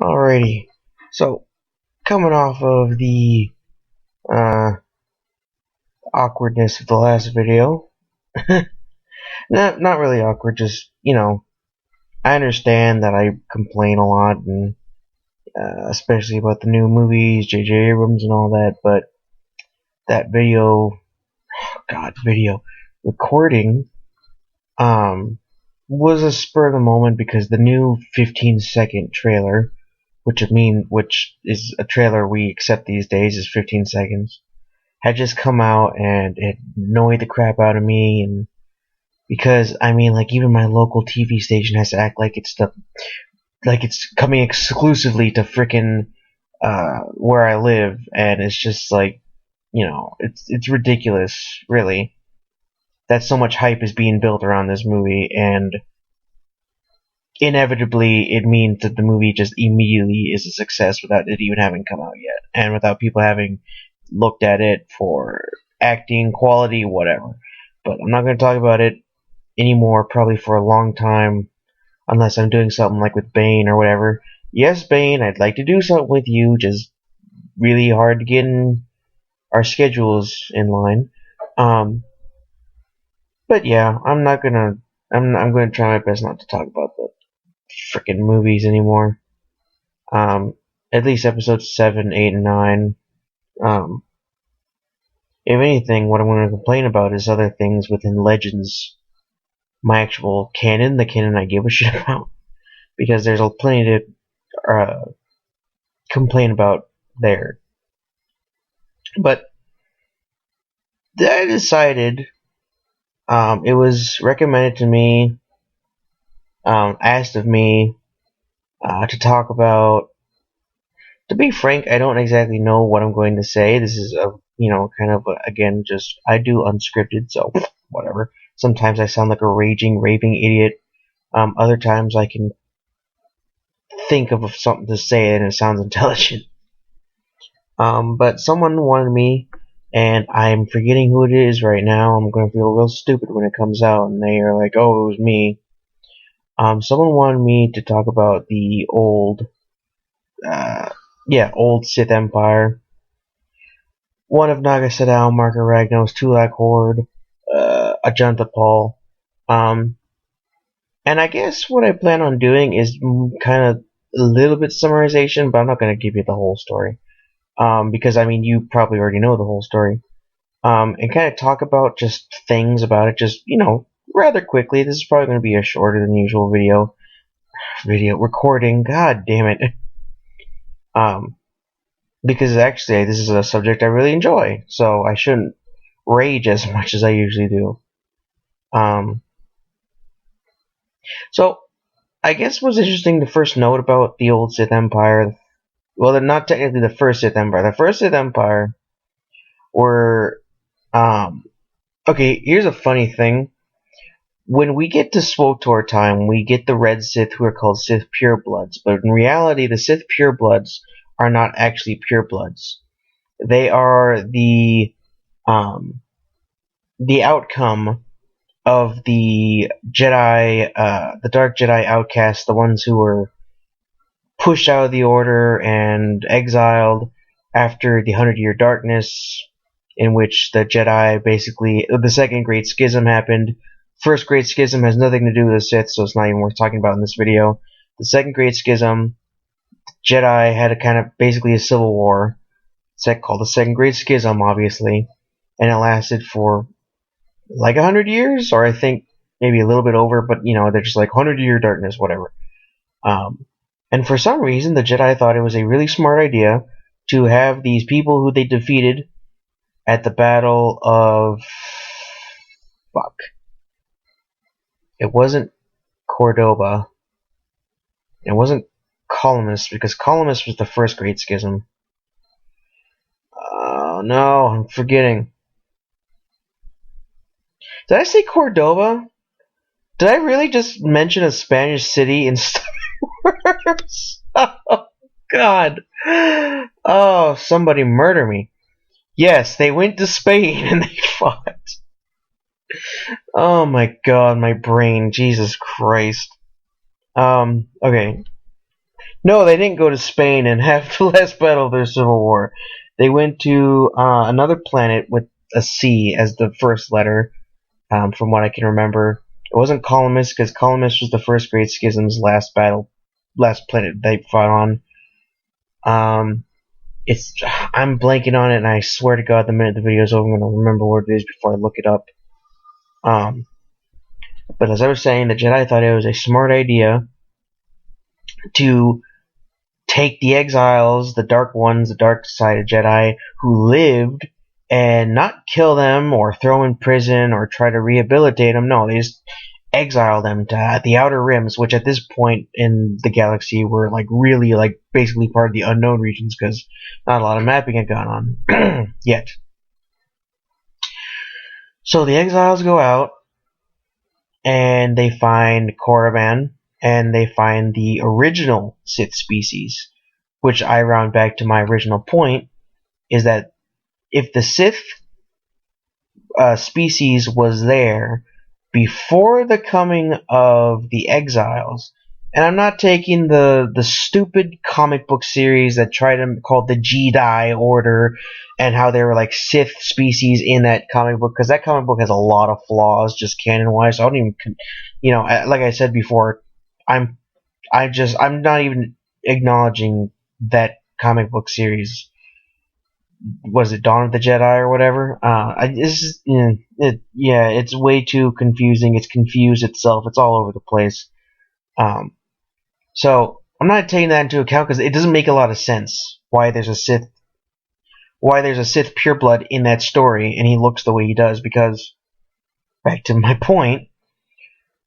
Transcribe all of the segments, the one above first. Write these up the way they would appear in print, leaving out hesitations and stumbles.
Alrighty. So, coming off of the awkwardness of the last video, not really awkward, just, I understand that I complain a lot, and especially about the new movies, J.J. Abrams and all that, but that video recording, was a spur of the moment because the new 15-second trailer, which is a trailer we accept these days is 15 seconds, had just come out, and it annoyed the crap out of me. And because even my local TV station has to act like it's coming exclusively to frickin' where I live, and it's just it's ridiculous, really, that so much hype is being built around this movie, and inevitably it means that the movie just immediately is a success without it even having come out yet, and without people having looked at it for acting, quality, whatever. But I'm not going to talk about it anymore, probably for a long time, unless I'm doing something like with Bane or whatever. Yes, Bane, I'd like to do something with you, just really hard to get in our schedules in line. But yeah, I'm gonna try my best not to talk about the frickin' movies anymore. At least episodes 7, 8, and 9. If anything, what I'm going to complain about is other things within Legends, my actual canon, the canon I give a shit about, because there's plenty to complain about there. But I decided, it was recommended to me, asked of me, to talk about. To be frank, I don't exactly know what I'm going to say. This is again, just, I do unscripted, so whatever. Sometimes I sound like a raging, raving idiot. Other times I can think of something to say and it sounds intelligent. But someone wanted me, and I'm forgetting who it is right now. I'm going to feel real stupid when it comes out, and they are like, oh, it was me. Someone wanted me to talk about the Old Sith Empire. One of Naga Sadow, Marka Ragnos, Tulloch Hord, Ajunta Pall. And I guess what I plan on doing is kind of a little bit summarization, but I'm not going to give you the whole story. Because, you probably already know the whole story. And kind of talk about just things about it, just, rather quickly. This is probably going to be a shorter than usual video recording. God damn it. Because actually, this is a subject I really enjoy, so I shouldn't rage as much as I usually do. So, I guess what's interesting to first note about the Old Sith Empire, well, they're not technically the first Sith Empire. The first Sith Empire were, okay, here's a funny thing. When we get to SWTOR time, we get the Red Sith, who are called Sith Purebloods, but in reality, the Sith Purebloods are not actually purebloods. They are the outcome of the Jedi, the Dark Jedi outcasts, the ones who were pushed out of the Order and exiled after the 100-Year Darkness, in which the Jedi basically, the Second Great Schism happened. First Great Schism has nothing to do with the Sith, so it's not even worth talking about in this video. The Second Great Schism, Jedi had a kind of basically a civil war. It's called the Second Great Schism, obviously, and it lasted for like 100 years, or I think maybe a little bit over, but they're just like 100-Year Darkness, whatever. And for some reason, the Jedi thought it was a really smart idea to have these people who they defeated at the Battle of It wasn't Cordoba. It wasn't Columnus, because Columnus was the first Great Schism. Oh no, I'm forgetting. Did I say Cordoba? Did I really just mention a Spanish city in Star Wars? Oh God. Oh, somebody murder me. Yes, they went to Spain and they fought. Oh my God, my brain. Jesus Christ. Okay. No, they didn't go to Spain and have the last battle of their civil war. They went to another planet with a C as the first letter, from what I can remember. It wasn't Columbus, because Columbus was the first Great Schism's last planet they fought on. I'm blanking on it, and I swear to God, the minute the video's over, I'm going to remember what it is before I look it up. But as I was saying, the Jedi thought it was a smart idea to take the exiles, the dark ones, the dark side of Jedi, who lived, and not kill them or throw in prison or try to rehabilitate them. No, they just exile them to the outer rims, which at this point in the galaxy were like really like basically part of the unknown regions because not a lot of mapping had gone on yet. So the exiles go out and they find Korriban and they find the original Sith species, which I round back to my original point, is that if the Sith species was there before the coming of the exiles, and I'm not taking the stupid comic book series that try to call the Jedi Order and how they were like Sith species in that comic book, because that comic book has a lot of flaws just canon wise. So I don't even, like I said before, I'm not even acknowledging that comic book series. Was it Dawn of the Jedi or whatever? It's way too confusing. It's confused itself. It's all over the place. So I'm not taking that into account because it doesn't make a lot of sense why there's a Sith pureblood in that story and he looks the way he does. Because back to my point,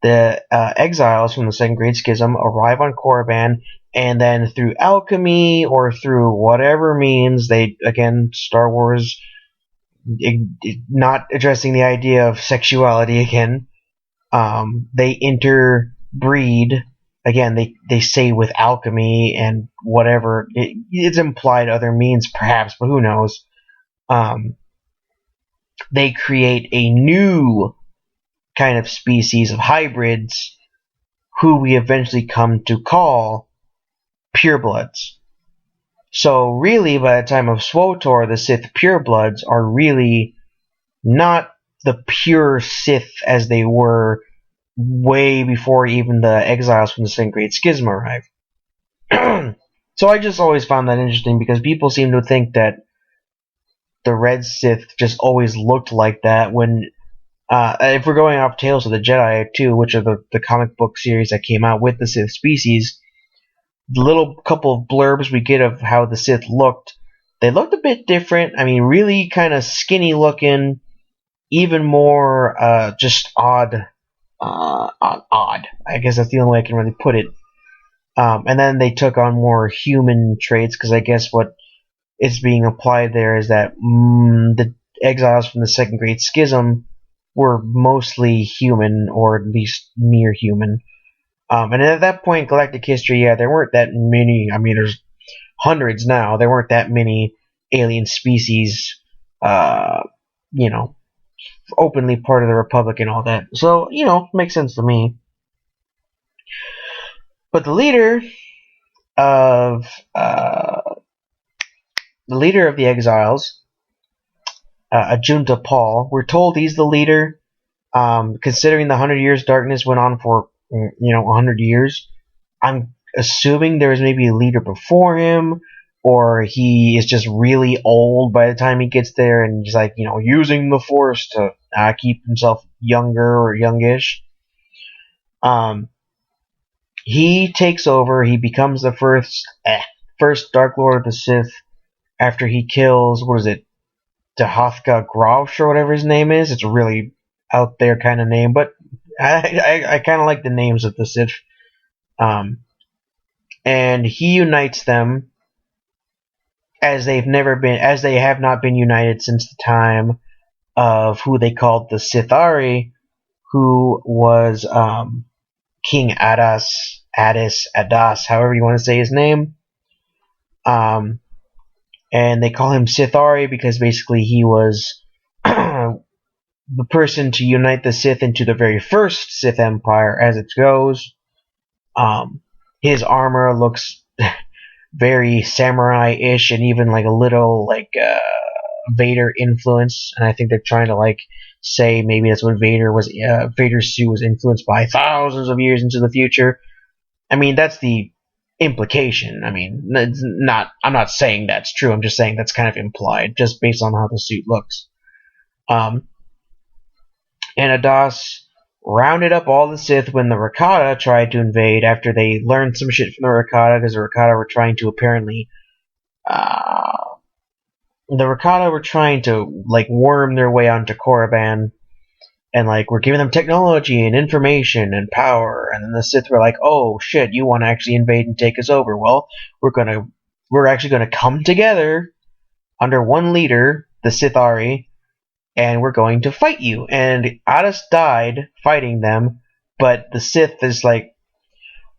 the exiles from the Second Great Schism arrive on Korriban, and then through alchemy or through whatever means, Star Wars, not addressing the idea of sexuality again, they interbreed. Again, they say with alchemy and whatever. It's implied other means, perhaps, but who knows. They create a new kind of species of hybrids who we eventually come to call purebloods. So really, by the time of SWTOR, the Sith purebloods are really not the pure Sith as they were way before even the exiles from the Second Great Schism arrived. So I just always found that interesting because people seem to think that the Red Sith just always looked like that when if we're going off Tales of the Jedi too, which are the comic book series that came out with the Sith species, the little couple of blurbs we get of how the Sith looked, they looked a bit different. I mean, really kind of skinny looking, even more just odd. I guess that's the only way I can really put it. And then they took on more human traits because I guess what is being applied there is that the exiles from the Second Great Schism were mostly human, or at least near human. And at that point in galactic history, there weren't that many. I mean, there's hundreds now. There weren't that many alien species, openly part of the Republic and all that. So, makes sense to me. But the leader of the exiles, Ajunta Pall, we're told he's the leader. Considering the 100 Years Darkness went on for 100 years, I'm assuming there was maybe a leader before him, or he is just really old by the time he gets there and he's like, using the Force to keep himself younger or youngish. He takes over. He becomes the first Dark Lord of the Sith after he kills, Dahathka Grouch or whatever his name is. It's a really out there kind of name, but I kind of like the names of the Sith. And he unites them as they have not been united since the time of who they called the Sithari, who was King Adas, however you want to say his name. And they call him Sithari because basically he was the person to unite the Sith into the very first Sith Empire as it goes. His armor looks very samurai-ish, and even like a little like Vader influence. And I think they're trying to like say maybe that's what Vader's suit was influenced by thousands of years into the future. I mean, that's the implication. I mean, it's not. I'm not saying that's true. I'm just saying that's kind of implied, just based on how the suit looks. And Adas rounded up all the Sith when the Rakata tried to invade after they learned some shit from the Rakata, because the Rakata were trying to apparently like worm their way onto Korriban, and like we're giving them technology and information and power, and then the Sith were like, oh shit, you want to actually invade and take us over? Well, we're actually gonna come together under one leader, the Sith Ari, and we're going to fight you. And Adas died fighting them, but the Sith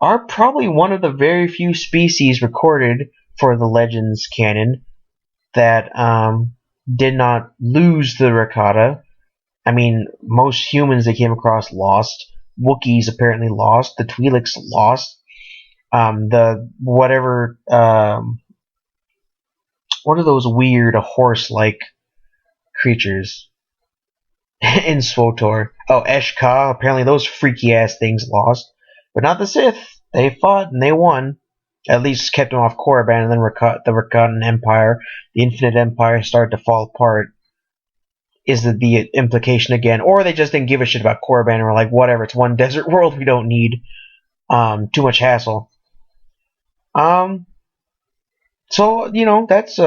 are probably one of the very few species recorded for the Legends canon that did not lose the Rakata. I mean, most humans they came across lost. Wookiees apparently lost. The Twi'leks lost. What are those weird horse-like creatures in SWTOR? Oh, Eshka. Apparently those freaky-ass things lost. But not the Sith. They fought and they won. At least kept them off Korriban, and then the Rakatan Empire, the Infinite Empire, started to fall apart. Is the implication again? Or they just didn't give a shit about Korriban and were like, whatever, it's one desert world, we don't need too much hassle. So, you know, that's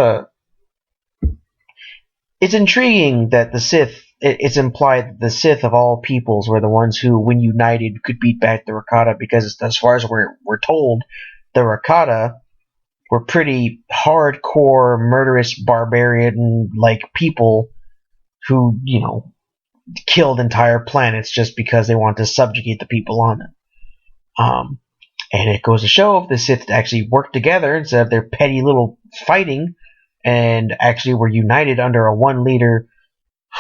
it's intriguing that the Sith, it's implied that the Sith of all peoples were the ones who, when united, could beat back the Rakata, because as far as we're told, the Rakata were pretty hardcore, murderous, barbarian-like people who, you know, killed entire planets just because they want to subjugate the people on them. And it goes to show if the Sith actually worked together instead of their petty little fighting, and actually were united under a one leader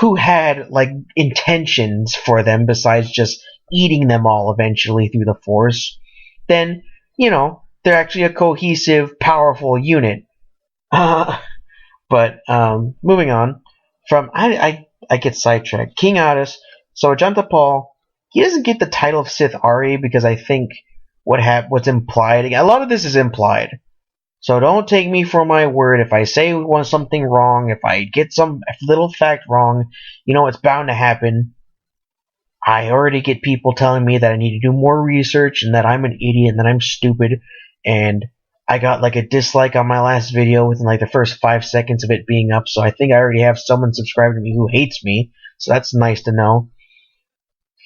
who had like intentions for them besides just eating them all eventually through the Force, then, you know, they're actually a cohesive, powerful unit. But moving on from I get sidetracked. King Adas. So Ajunta Pall, he doesn't get the title of Sith Ari because I think what's implied. A lot of this is implied. So don't take me for my word. If I say something wrong, if I get some little fact wrong, you know it's bound to happen. I already get people telling me that I need to do more research and that I'm an idiot and that I'm stupid. And I got like a dislike on my last video within like the first 5 seconds of it being up. So I think I already have someone subscribed to me who hates me. So that's nice to know.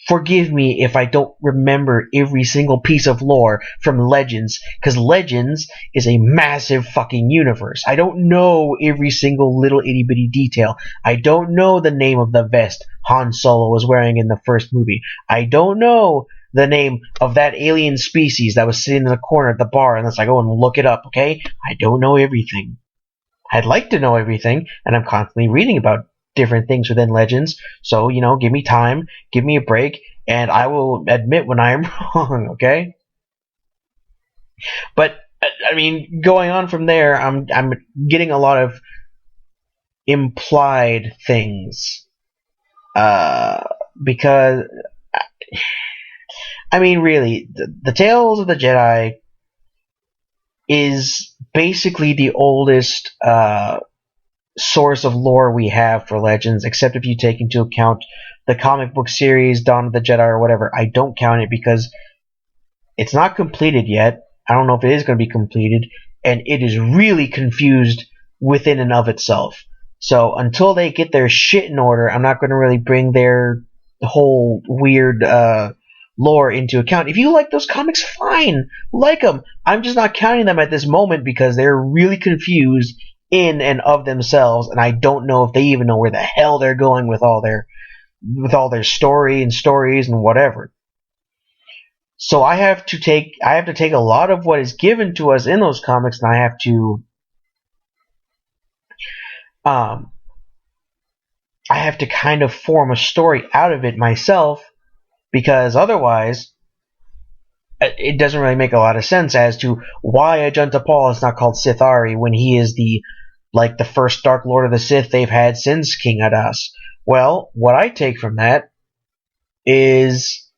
Forgive me if I don't remember every single piece of lore from Legends, because Legends is a massive fucking universe. I don't know every single little itty-bitty detail. I don't know the name of the vest Han Solo was wearing in the first movie. I don't know the name of that alien species that was sitting in the corner at the bar unless I go and look it up, okay? I don't know everything. I'd like to know everything, and I'm constantly reading about different things within Legends, so, you know, give me time, give me a break, and I will admit when I am wrong, okay? But, I mean, going on from there, I'm getting a lot of implied things, because, I mean, really, the Tales of the Jedi is basically the oldest, source of lore we have for Legends, except if you take into account the comic book series, Dawn of the Jedi or whatever. I don't count it because it's not completed yet. I don't know if it is going to be completed, and it is really confused within and of itself. So until they get their shit in order, I'm not going to really bring their whole weird lore into account. If you like those comics, fine, like them. I'm just not counting them at this moment because they're really confused in and of themselves, and I don't know if they even know where the hell they're going with all their story and stories and whatever. So I have to take a lot of what is given to us in those comics, and I have to kind of form a story out of it myself, because otherwise it doesn't really make a lot of sense as to why Ajunta Pall is not called Sith Ari when he is the first Dark Lord of the Sith they've had since King Adas. Well, what I take from that is,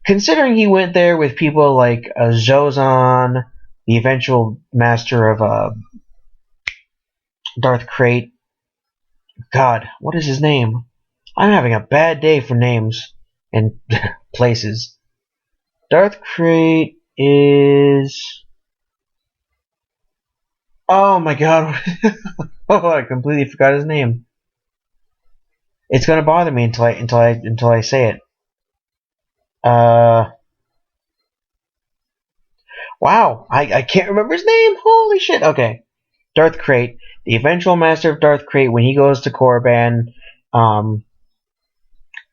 considering he went there with people like Zozan, the eventual master of Darth Krayt. God, what is his name? I'm having a bad day for names and places. Darth Krayt is... Oh my god. Oh, I completely forgot his name. It's gonna bother me until I say it. Wow, I can't remember his name. Holy shit. Okay. Darth Krayt, the eventual master of Darth Krayt, when he goes to Korriban,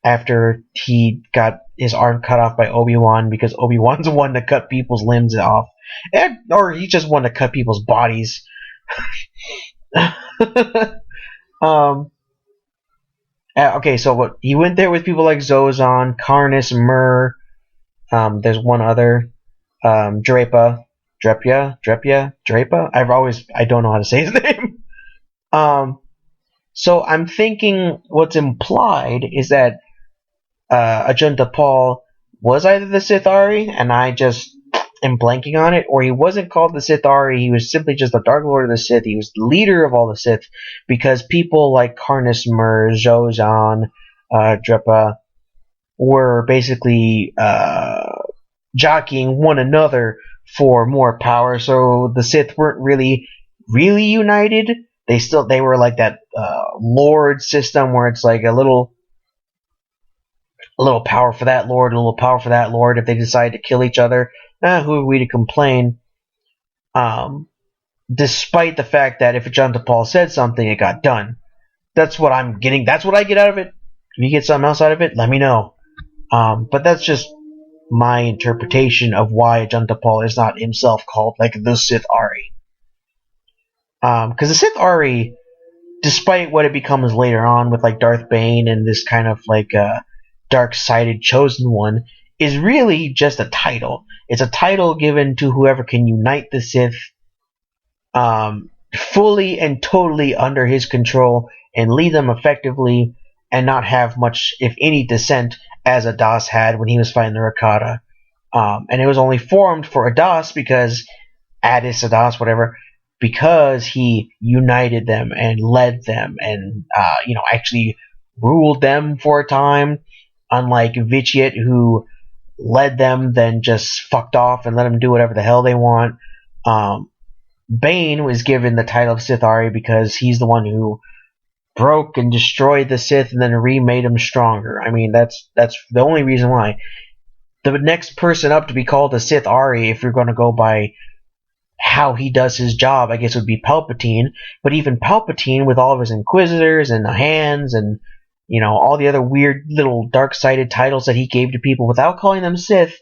after he got his arm cut off by Obi-Wan, because Obi-Wan's the one to cut people's limbs off. Or he just wanted to cut people's bodies. Okay, so what he went there with people like Zozan, Karnus, Mur. There's one other, Drapa. I don't know how to say his name. So I'm thinking what's implied is that Ajunta Pall was either the Sith Ari, and I just am blanking on it, or he wasn't called the Sith Ari, he was simply just the Dark Lord of the Sith. He was the leader of all the Sith, because people like Karnus, Mur, Zozan, Drapa were basically jockeying one another for more power, so the Sith weren't really united. They were like that Lord system where it's like a little power for that Lord, a little power for that Lord. If they decide to kill each other, who are we to complain? Despite the fact that if Ajunta Pall said something, it got done. That's what I'm getting. That's what I get out of it. If you get something else out of it, let me know. But that's just my interpretation of why Ajunta Pall is not himself called like the Sith Ari. Because the Sith Ari, despite what it becomes later on with like Darth Bane and this kind of like dark-sided chosen one, is really just a title. It's a title given to whoever can unite the Sith fully and totally under his control and lead them effectively and not have much, if any, dissent as Adas had when he was fighting the Rakata. And it was only formed for Adas because Adas, whatever, because he united them and led them and actually ruled them for a time, unlike Vitiate, who led them then just fucked off and let them do whatever the hell they want. Bane was given the title of Sith Ari because he's the one who broke and destroyed the Sith and then remade them stronger. I mean, that's the only reason why. The next person up to be called a Sith Ari, if you're going to go by how he does his job, I guess would be Palpatine. But even Palpatine, with all of his Inquisitors and the hands and all the other weird little dark-sided titles that he gave to people without calling them Sith,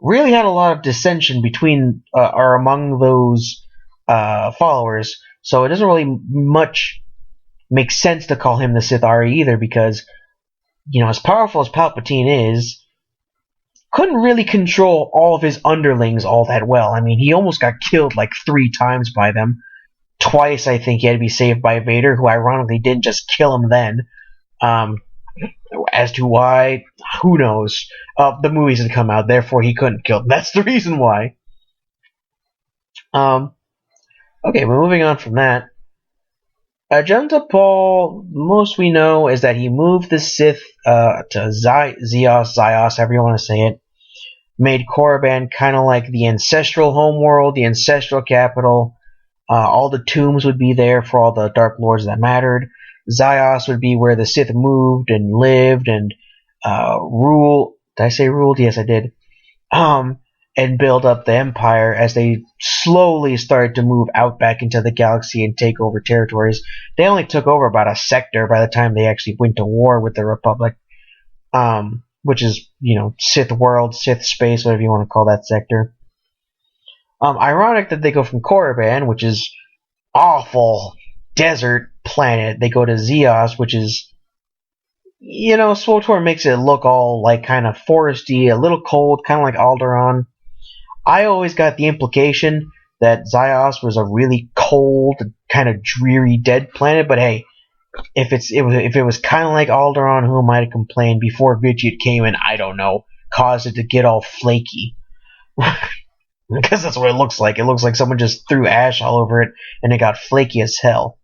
really had a lot of dissension between or among those followers. So it doesn't really much make sense to call him the Sith Ari either, because as powerful as Palpatine is, couldn't really control all of his underlings all that well. I mean, he almost got killed like 3 times by them. Twice, I think, he had to be saved by Vader, who ironically didn't just kill him then. As to why, who knows? The movies had come out, therefore he couldn't kill them. That's the reason why. Okay, we're moving on from that. Ajunta Pall, most we know is that he moved the Sith to Zios, however you want to say it. Made Korriban kind of like the ancestral homeworld, the ancestral capital. All the tombs would be there for all the Dark Lords that mattered. Zios would be where the Sith moved and lived and ruled. Did I say ruled? Yes, I did. And build up the Empire as they slowly started to move out back into the galaxy and take over territories. They only took over about a sector by the time they actually went to war with the Republic, which is, Sith world, Sith space, whatever you want to call that sector. Ironic that they go from Korriban, which is awful desert planet, they go to Zios, which is SWTOR makes it look all like kind of foresty, a little cold, kind of like Alderaan. I always got the implication that Zyos was a really cold, kind of dreary, dead planet. But hey, if it was kind of like Alderaan, who might have complained before Vitiate came and I don't know, caused it to get all flaky. Because that's what it looks like. It looks like someone just threw ash all over it and it got flaky as hell.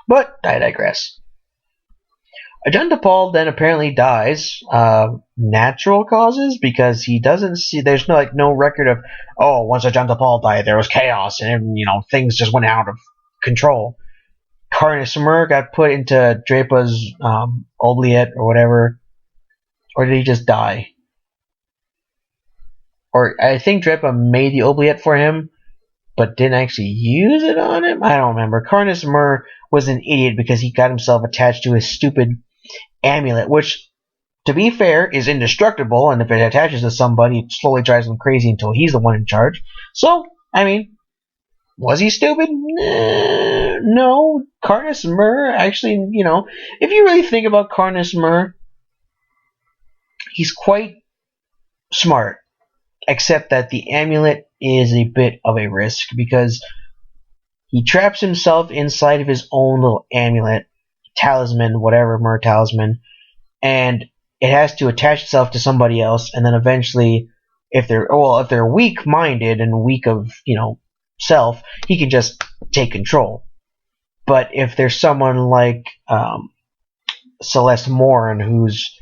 But I digress. Ajunta Pall then apparently dies, natural causes, because he doesn't see. There's no record of, oh, once Ajunta Pall died, there was chaos and things just went out of control. Karness Mur got put into Drapa's oubliette or whatever, or did he just die? Or I think Drapa made the oubliette for him, but didn't actually use it on him. I don't remember. Karness Mur was an idiot because he got himself attached to his stupid amulet, which, to be fair, is indestructible, and if it attaches to somebody, it slowly drives them crazy until he's the one in charge. So, I mean, was he stupid? No. Karness Mur, actually, if you really think about Karness Mur, he's quite smart, except that the amulet is a bit of a risk, because he traps himself inside of his own little amulet, talisman, whatever, Mur talisman, and it has to attach itself to somebody else, and then eventually, if they're weak-minded and weak of, self, he can just take control. But if there's someone like Celeste Morin, who's,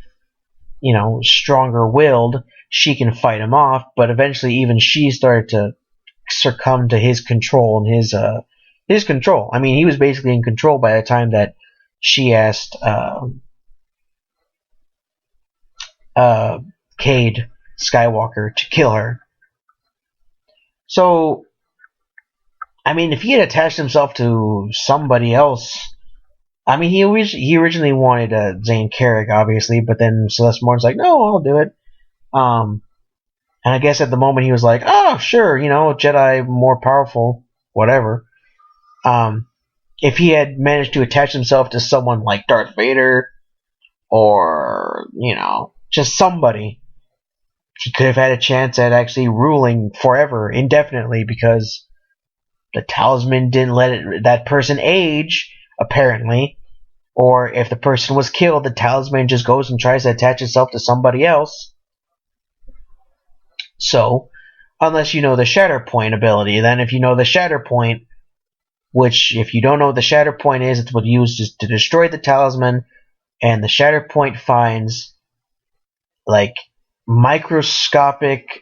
stronger-willed, she can fight him off, but eventually even she started to succumb to his control and his control. I mean, he was basically in control by the time that she asked Cade Skywalker to kill her. So, I mean, if he had attached himself to somebody else, I mean, he originally wanted Zane Carrick, obviously, but then Celeste Morin's like, no, I'll do it. And I guess at the moment he was like, oh, sure, Jedi more powerful, whatever. If he had managed to attach himself to someone like Darth Vader, or, just somebody, he could have had a chance at actually ruling forever, indefinitely, because the talisman didn't let that person age, apparently. Or if the person was killed, the talisman just goes and tries to attach itself to somebody else. So, unless you know the Shatterpoint ability, then if you know the Shatterpoint, which, if you don't know what the Shatterpoint is, it's what used to destroy the talisman, and the Shatterpoint finds, like, microscopic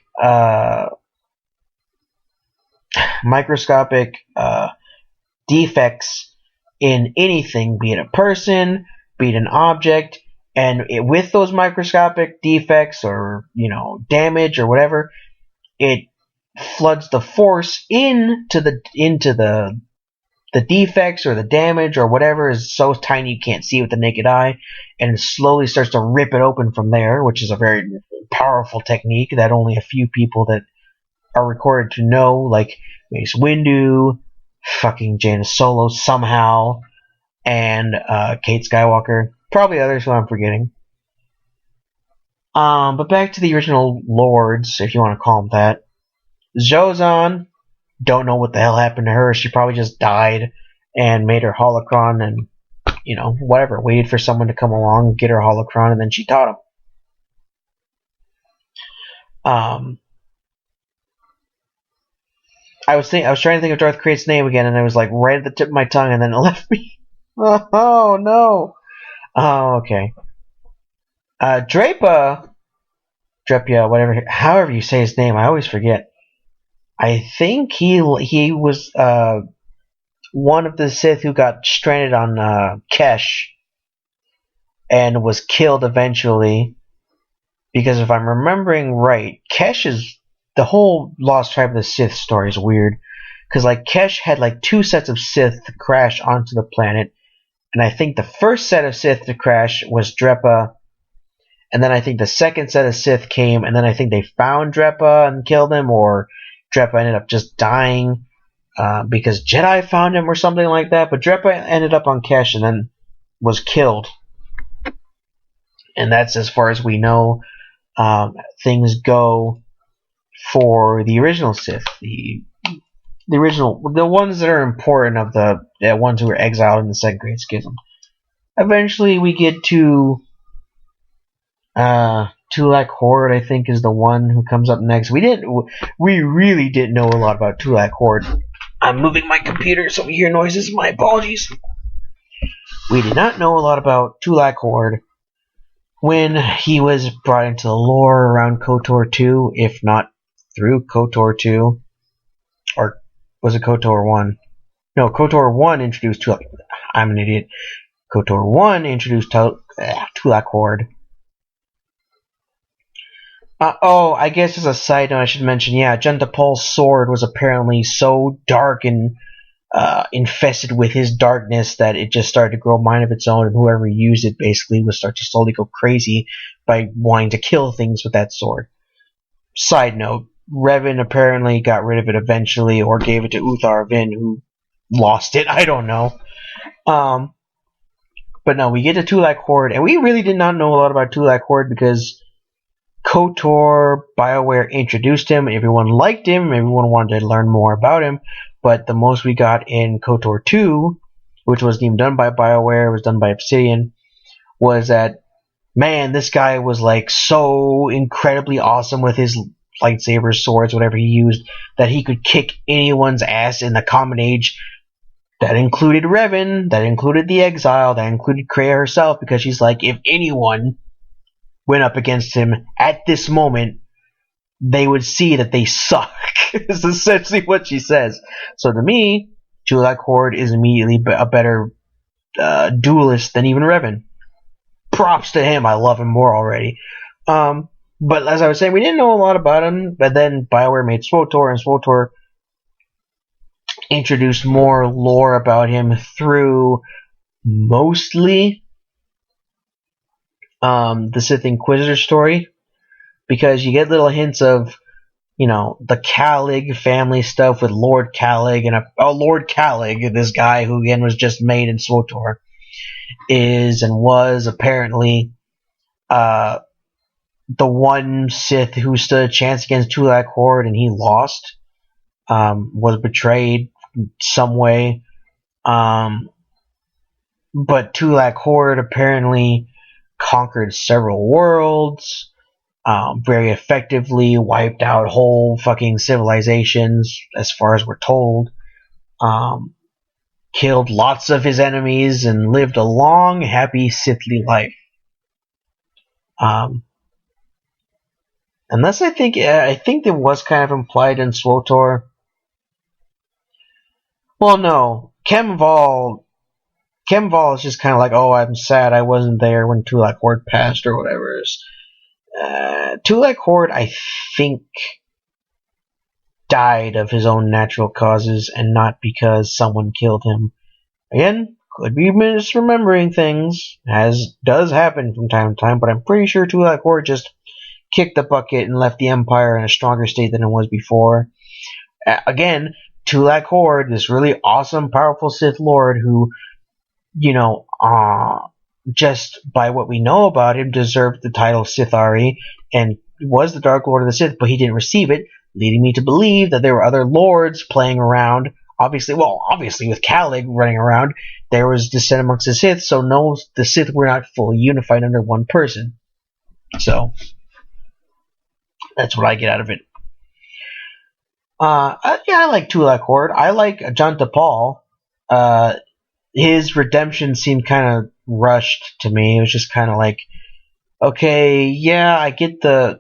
defects in anything, be it a person, be it an object, and with those microscopic defects or, damage or whatever, it floods the force into the defects or the damage or whatever is so tiny you can't see it with the naked eye, and it slowly starts to rip it open from there, which is a very powerful technique that only a few people that are recorded to know, like Mace Windu, fucking Jaina Solo somehow, and Kate Skywalker. Probably others who I'm forgetting. But back to the original lords, if you want to call them that. Zhozan, don't know what the hell happened to her. She probably just died and made her holocron and, whatever. Waited for someone to come along, get her holocron, and then she taught him. I was trying to think of Darth Krayt's name again, and I was like right at the tip of my tongue, and then it left me. Oh no. Oh, okay. Drapia, whatever, however you say his name, I always forget. I think he was one of the Sith who got stranded on Kesh and was killed eventually. Because if I'm remembering right, Kesh is the whole Lost Tribe of the Sith story is weird. Because like Kesh had like 2 sets of Sith crash onto the planet. And I think the first set of Sith to crash was Drepa. And then I think the second set of Sith came, and then I think they found Drepa and killed him, or Drepa ended up just dying because Jedi found him or something like that. But Drepa ended up on Kesh and then was killed. And that's as far as we know things go for the original Sith. The ones that are important of the ones who were exiled in the Second Great Schism. Eventually, we get to Tulloch Hord. I think is the one who comes up next. We really didn't know a lot about Tulloch Hord. I'm moving my computer, so we hear noises. My apologies. We did not know a lot about Tulloch Hord when he was brought into the lore around KOTOR 2, if not through KOTOR 2, or was it KOTOR 1? No, KOTOR 1 introduced Tulloch. I'm an idiot. KOTOR 1 introduced Tulloch Hord. I guess as a side note I should mention, Ajunta Pall's sword was apparently so dark and infested with his darkness that it just started to grow a mind of its own, and whoever used it basically would start to slowly go crazy by wanting to kill things with that sword. Side note, Revan apparently got rid of it eventually, or gave it to Uthar Vin, who lost it. I don't know. But no, we get to Tulloch Hord, and we really did not know a lot about Tulloch Hord because KOTOR, BioWare introduced him. Everyone liked him. Everyone wanted to learn more about him. But the most we got in KOTOR 2, which wasn't even done by BioWare, it was done by Obsidian, was that, man, this guy was like so incredibly awesome with his lightsabers, swords, whatever he used, that he could kick anyone's ass in the Common Age. That included Revan, that included the Exile, that included Kreia herself, because she's like, if anyone went up against him at this moment, they would see that they suck. Is essentially what she says. So to me, Tulloch Hord is immediately a better duelist than even Revan. Props to him. I love him more already. But as I was saying, we didn't know a lot about him, but then BioWare made SWTOR, and SWTOR introduced more lore about him through mostly the Sith Inquisitor story, because you get little hints of, the Calig family stuff with Lord Calig, and Lord Calig, this guy who again was just made in SWTOR, is and was apparently the one Sith who stood a chance against Tulloch Hord, and he lost, was betrayed in some way. But Tulloch Hord apparently conquered several worlds, very effectively wiped out whole fucking civilizations, as far as we're told, killed lots of his enemies, and lived a long, happy, Sithly life. Unless I think it was kind of implied in SWTOR. Well, no. Kemval is just kind of like, oh, I'm sad I wasn't there when Tulloch Hord passed, or whatever. Tulloch Hord, I think, died of his own natural causes, and not because someone killed him. Again, could be misremembering things, as does happen from time to time, but I'm pretty sure Tulloch Hord just kicked the bucket and left the Empire in a stronger state than it was before. Again, Tulloch Hord, this really awesome, powerful Sith Lord who, just by what we know about him, deserved the title Sithari, and was the Dark Lord of the Sith, but he didn't receive it, leading me to believe that there were other lords playing around. Obviously with Calig running around, there was dissent amongst the Sith, so no, the Sith were not fully unified under one person. So, that's what I get out of it. I like Tulloch Hord. I like Ajunta Pall. His redemption seemed kind of rushed to me. It was just kind of like, okay, yeah, I get the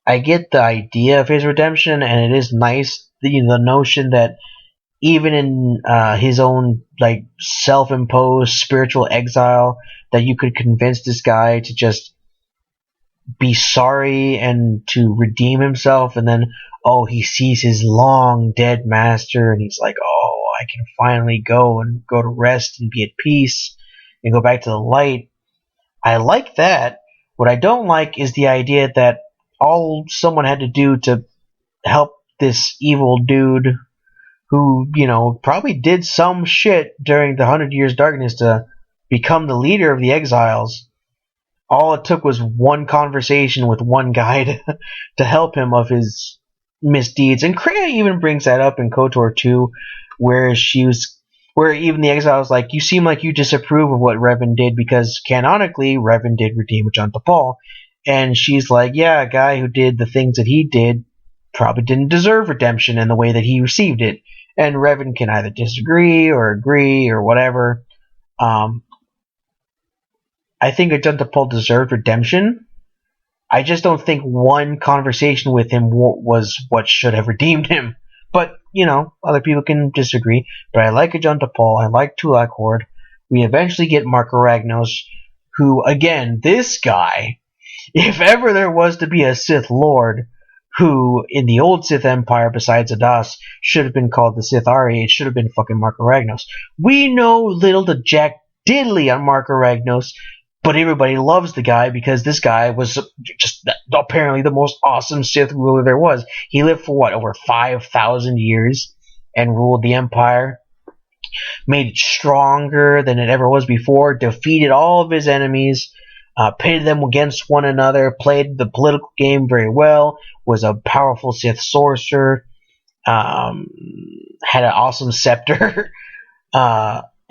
idea of his redemption, and it is nice, the notion that even in his own self-imposed spiritual exile, that you could convince this guy to just be sorry and to redeem himself, and then he sees his long dead master, and he's like, I can finally go to rest and be at peace and go back to the light. I like that. What I don't like is the idea that all someone had to do to help this evil dude who, probably did some shit during the 100 Years Darkness to become the leader of the Exiles, all it took was one conversation with one guy to help him of his misdeeds. And Kreia even brings that up in KOTOR 2, where where even the exile was like, you seem like you disapprove of what Revan did, because canonically, Revan did redeem Ajunta Pall. And she's like, yeah, a guy who did the things that he did probably didn't deserve redemption in the way that he received it. And Revan can either disagree or agree or whatever. I think Ajunta Pall deserved redemption. I just don't think one conversation with him was what should have redeemed him. But, other people can disagree. But I like Ajunta Pall. I like Tulloch Hord. We eventually get Marka Ragnos, who, again, this guy, if ever there was to be a Sith Lord who, in the Old Sith Empire, besides Adas, should have been called the Sith Ari, it should have been fucking Marka Ragnos. We know little to jack diddly on Marka Ragnos, but everybody loves the guy because this guy was just apparently the most awesome Sith ruler there was. He lived for, over 5,000 years and ruled the Empire, made it stronger than it ever was before, defeated all of his enemies, pitted them against one another, played the political game very well, was a powerful Sith sorcerer, had an awesome scepter,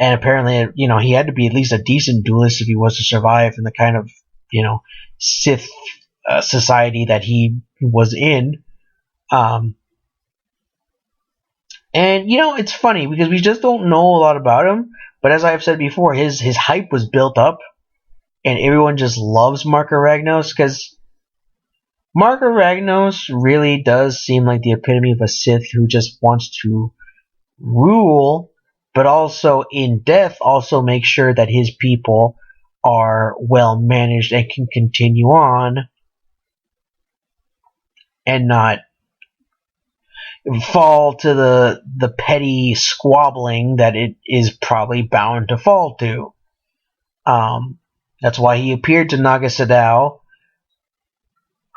and apparently, he had to be at least a decent duelist if he was to survive in the kind of, Sith society that he was in. And, it's funny because we just don't know a lot about him. But as I've said before, his hype was built up, and everyone just loves Marka Ragnos because Marka Ragnos really does seem like the epitome of a Sith who just wants to rule, but also in death also make sure that his people are well managed and can continue on and not fall to the petty squabbling that it is probably bound to fall to. That's why he appeared to Naga Sadow,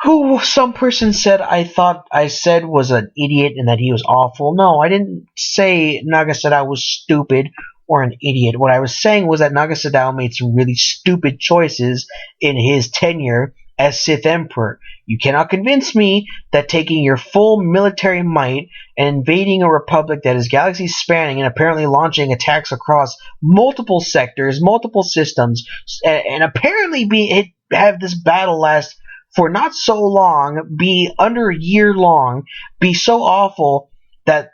who some person said I said was an idiot and that he was awful. No, I didn't say Naga Sadow was stupid or an idiot. What I was saying was that Naga Sadow made some really stupid choices in his tenure as Sith Emperor. You cannot convince me that taking your full military might and invading a republic that is galaxy spanning and apparently launching attacks across multiple sectors, multiple systems, and apparently have this battle last for not so long, be under a year long, be so awful that,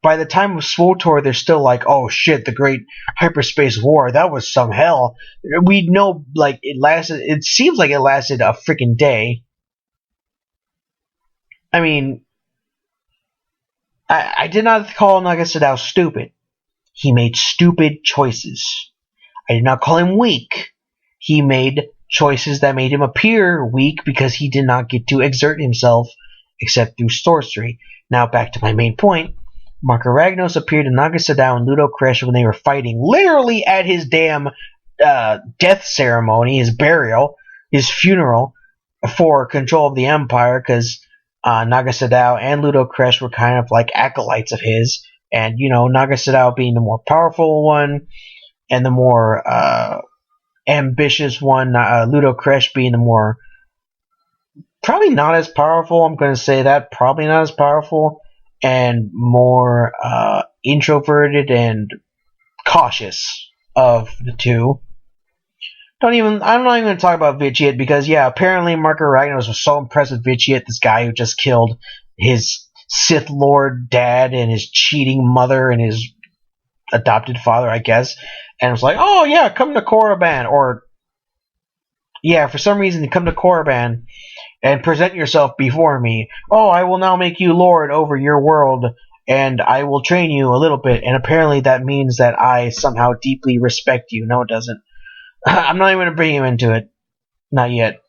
by the time of SWTOR, they're still like, oh shit, the Great Hyperspace War, that was some hell. We know, it seems like it lasted a freaking day. I mean, I did not call Naga Sadow stupid. He made stupid choices. I did not call him weak. He made choices that made him appear weak because he did not get to exert himself except through sorcery. Now back to my main point. Marka Ragnos appeared in Naga Sadow and Ludo Kresh when they were fighting, literally at his damn death ceremony, his burial, his funeral, for control of the Empire, because Naga Sadow and Ludo Kresh were kind of like acolytes of his, and Naga Sadow being the more powerful one and the more ambitious one, Ludo Kresh being the more probably not as powerful, I'm going to say that, probably not as powerful, and more introverted and cautious of the two. I'm not even going to talk about Vitiate because, yeah, apparently Marka Ragnos was so impressed with Vitiate, this guy who just killed his Sith Lord dad and his cheating mother and his adopted father, I guess, and was like, oh yeah, come to Korriban, or yeah, for some reason, come to Korriban and present yourself before me. Oh, I will now make you lord over your world, and I will train you a little bit, and apparently that means that I somehow deeply respect you. No, it doesn't. I'm not even going to bring him into it. Not yet.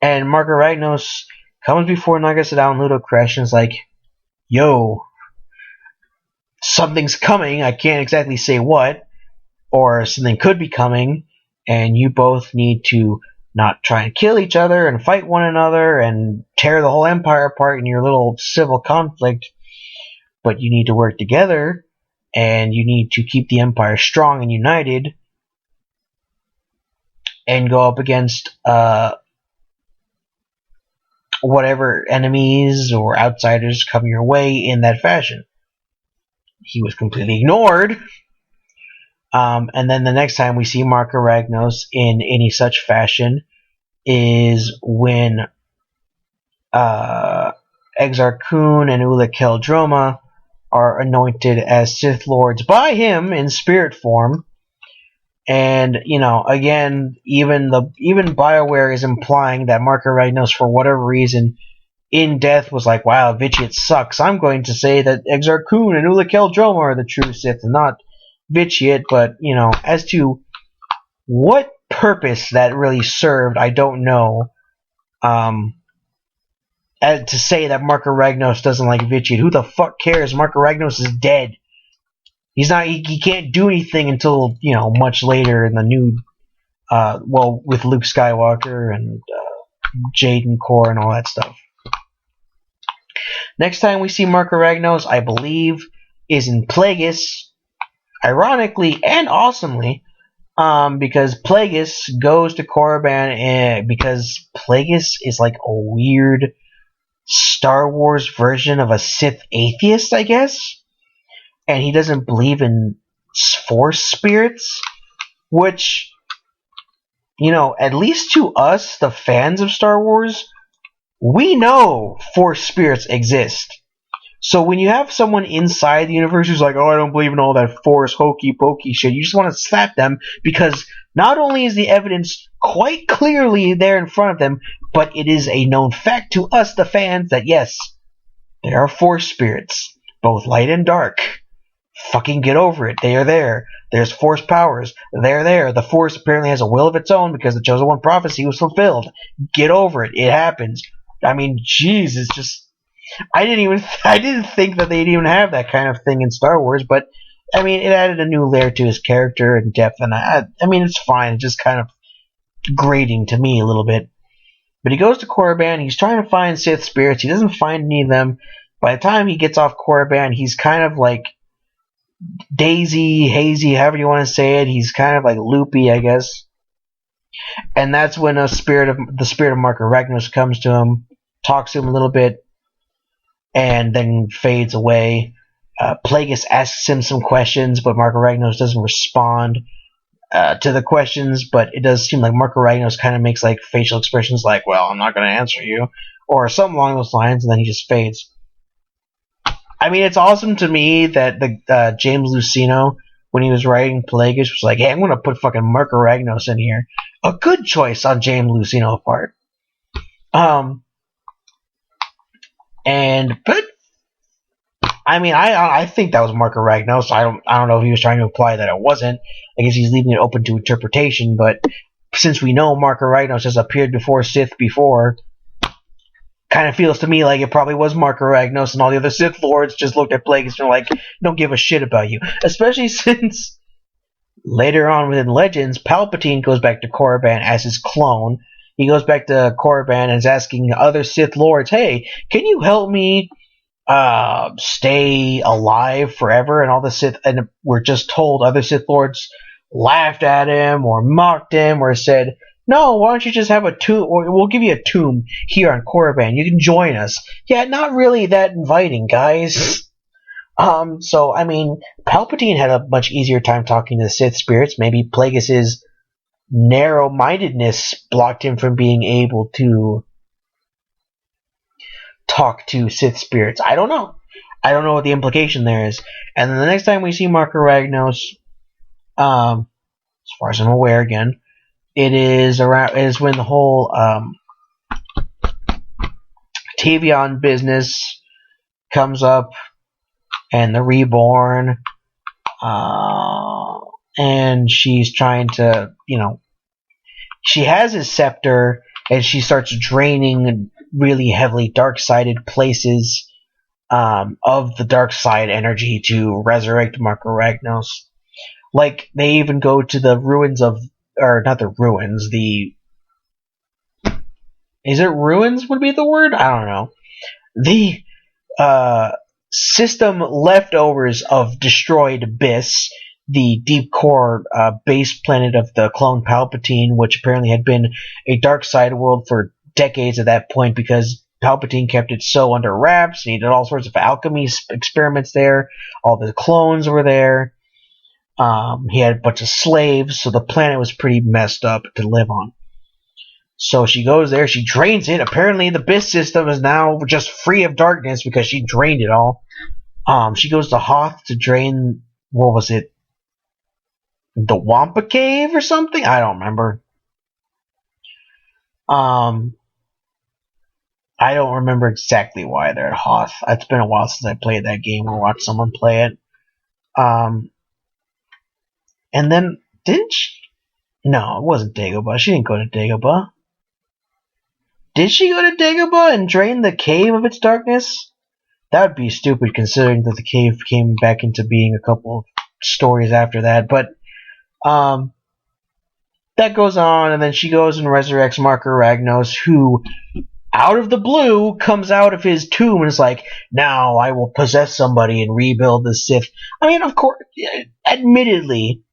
And Marka Ragnos comes before Naga Sadow and Ludo Kresh and is like, yo, something's coming, I can't exactly say what, or something could be coming, and you both need to not try and kill each other and fight one another and tear the whole empire apart in your little civil conflict, but you need to work together, and you need to keep the empire strong and united, and go up against whatever enemies or outsiders come your way in that fashion. He was completely ignored. And then the next time we see Marka Ragnos in any such fashion is when Exar Kun and Ula Keldroma are anointed as Sith Lords by him in spirit form. And, again, even BioWare is implying that Marka Ragnos, for whatever reason, in death was like, wow, Vitiate sucks. I'm going to say that Exar Kun and Ula Keldroma are the true Sith and not Vitiate. But, as to what purpose that really served, I don't know. To say that Marka Ragnos doesn't like Vitiate. Who the fuck cares? Marka Ragnos is dead. He's not. He can't do anything until much later in the new, with Luke Skywalker and Jaden Core and all that stuff. Next time we see Marka Ragnos, I believe, is in Plagueis. Ironically and awesomely, because Plagueis goes to Korriban, because Plagueis is like a weird Star Wars version of a Sith atheist, I guess. And he doesn't believe in Force spirits, which, at least to us, the fans of Star Wars, we know Force spirits exist. So when you have someone inside the universe who's like, oh, I don't believe in all that Force hokey pokey shit, you just want to slap them, because not only is the evidence quite clearly there in front of them, but it is a known fact to us, the fans, that yes, there are Force spirits, both light and dark. Fucking get over it. They are there. There's Force powers. They're there. The Force apparently has a will of its own because the Chosen One prophecy was fulfilled. Get over it. It happens. I mean, jeez, it's just... I didn't think that they'd even have that kind of thing in Star Wars, but, I mean, it added a new layer to his character and depth, and I mean, it's fine. It's just kind of grating to me a little bit. But he goes to Korriban. He's trying to find Sith spirits. He doesn't find any of them. By the time he gets off Korriban, he's kind of like daisy, hazy, however you want to say it. He's kind of like loopy, I guess. And that's when the spirit of Marka Ragnos comes to him, talks to him a little bit, and then fades away. Plagueis asks him some questions, but Marka Ragnos doesn't respond to the questions, but it does seem like Marka Ragnos kind of makes like facial expressions like, well, I'm not going to answer you, or something along those lines, and then he just fades. I mean, it's awesome to me that the James Luceno, when he was writing Plagueis, was like, hey, I'm going to put fucking Marka Ragnos in here. A good choice on James Luceno's part. But I mean, I think that was Marka Ragnos. I don't know if he was trying to imply that it wasn't. I guess he's leaving it open to interpretation. But since we know Marka Ragnos has appeared before Sith before, kind of feels to me like it probably was Marka Ragnos, and all the other Sith Lords just looked at Plagueis and were like, don't give a shit about you. Especially since later on within Legends, Palpatine goes back to Korriban as his clone. He goes back to Korriban and is asking other Sith Lords, hey, can you help me stay alive forever? And all the Sith, and we're just told other Sith Lords laughed at him or mocked him or said, no, why don't you just have a tomb, or we'll give you a tomb here on Korriban. You can join us. Yeah, not really that inviting, guys. So, I mean, Palpatine had a much easier time talking to the Sith spirits. Maybe Plagueis' narrow-mindedness blocked him from being able to talk to Sith spirits. I don't know. I don't know what the implication there is. And then the next time we see Marka Ragnos, as far as I'm aware again, it is when the whole Tavion business comes up, and the Reborn, and she's trying to, she has his scepter, and she starts draining really heavily dark-sided places of the dark side energy to resurrect Marka Ragnos. Like, they even go to the ruins of, or not the ruins, is it ruins would be the word? I don't know. The system leftovers of destroyed Abyss, the deep core base planet of the clone Palpatine, which apparently had been a dark side world for decades at that point because Palpatine kept it so under wraps. And he did all sorts of alchemy experiments there. All the clones were there. He had a bunch of slaves, so the planet was pretty messed up to live on. So she goes there, she drains it. Apparently the BIS system is now just free of darkness because she drained it all. She goes to Hoth to drain, what was it? The Wampa Cave or something? I don't remember. I don't remember exactly why they're at Hoth. It's been a while since I played that game or watched someone play it. And then, didn't she? No, it wasn't Dagobah. She didn't go to Dagobah. Did she go to Dagobah and drain the cave of its darkness? That would be stupid considering that the cave came back into being a couple of stories after that. But that goes on, and then she goes and resurrects Marka Ragnos, who, out of the blue, comes out of his tomb and is like, now I will possess somebody and rebuild the Sith. I mean, of course, admittedly,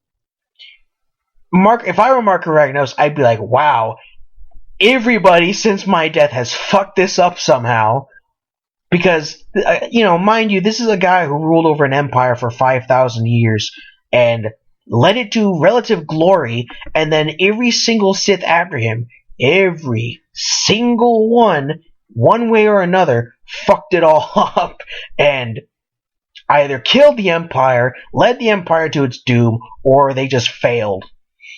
if I were Marka Ragnos, I'd be like, wow, everybody since my death has fucked this up somehow. Because, mind you, this is a guy who ruled over an empire for 5,000 years and led it to relative glory, and then every single Sith after him, every single one way or another, fucked it all up and either killed the empire, led the empire to its doom, or they just failed.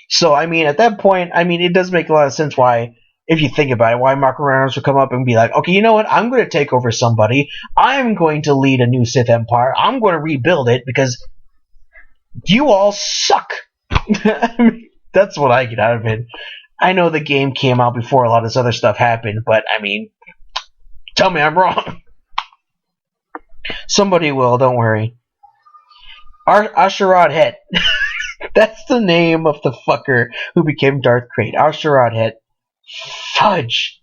So, I mean, at that point, it does make a lot of sense why, if you think about it, why Marka Ragnos would come up and be like, okay, you know what, I'm going to take over somebody, I'm going to lead a new Sith Empire, I'm going to rebuild it, because you all suck. That's what I get out of it. I know the game came out before a lot of this other stuff happened, but, tell me I'm wrong. Somebody will, don't worry. Asherad Het. That's the name of the fucker who became Darth Krayt. Asherad Het. Fudge.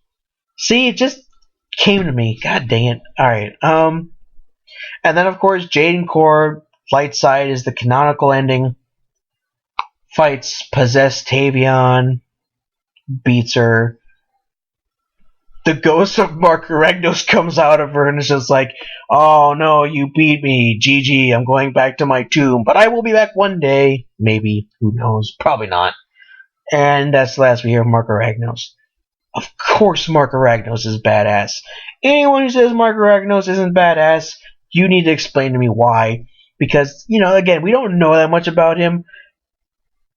See, it just came to me. God dang it. Alright, and then, of course, Jaden Korr, light side, is the canonical ending. Fights possessed Tavion, beats her. The ghost of Marka Ragnos comes out of her and is just like, oh no, you beat me, GG, I'm going back to my tomb, but I will be back one day. Maybe, who knows, probably not. And that's the last we hear of Marka Ragnos. Of course Marka Ragnos is badass. Anyone who says Marka Ragnos isn't badass, you need to explain to me why. Because, again, we don't know that much about him,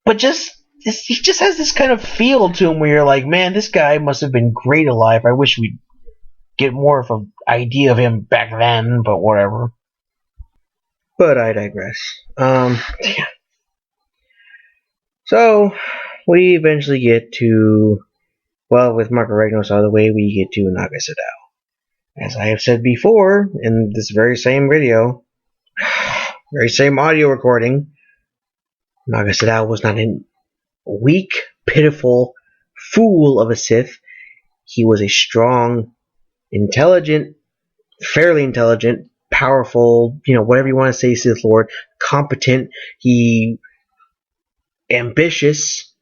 but he just has this kind of feel to him where you're like, man, this guy must have been great alive. I wish we'd get more of an idea of him back then, but whatever. But I digress. So, we eventually get to, with Marka Ragnos out of the way, we get to Naga Sadow. As I have said before, in this very same video, very same audio recording, Naga Sadow was not a weak, pitiful fool of a Sith. He was a strong, intelligent, fairly intelligent, powerful, whatever you want to say, Sith Lord, competent, ambitious,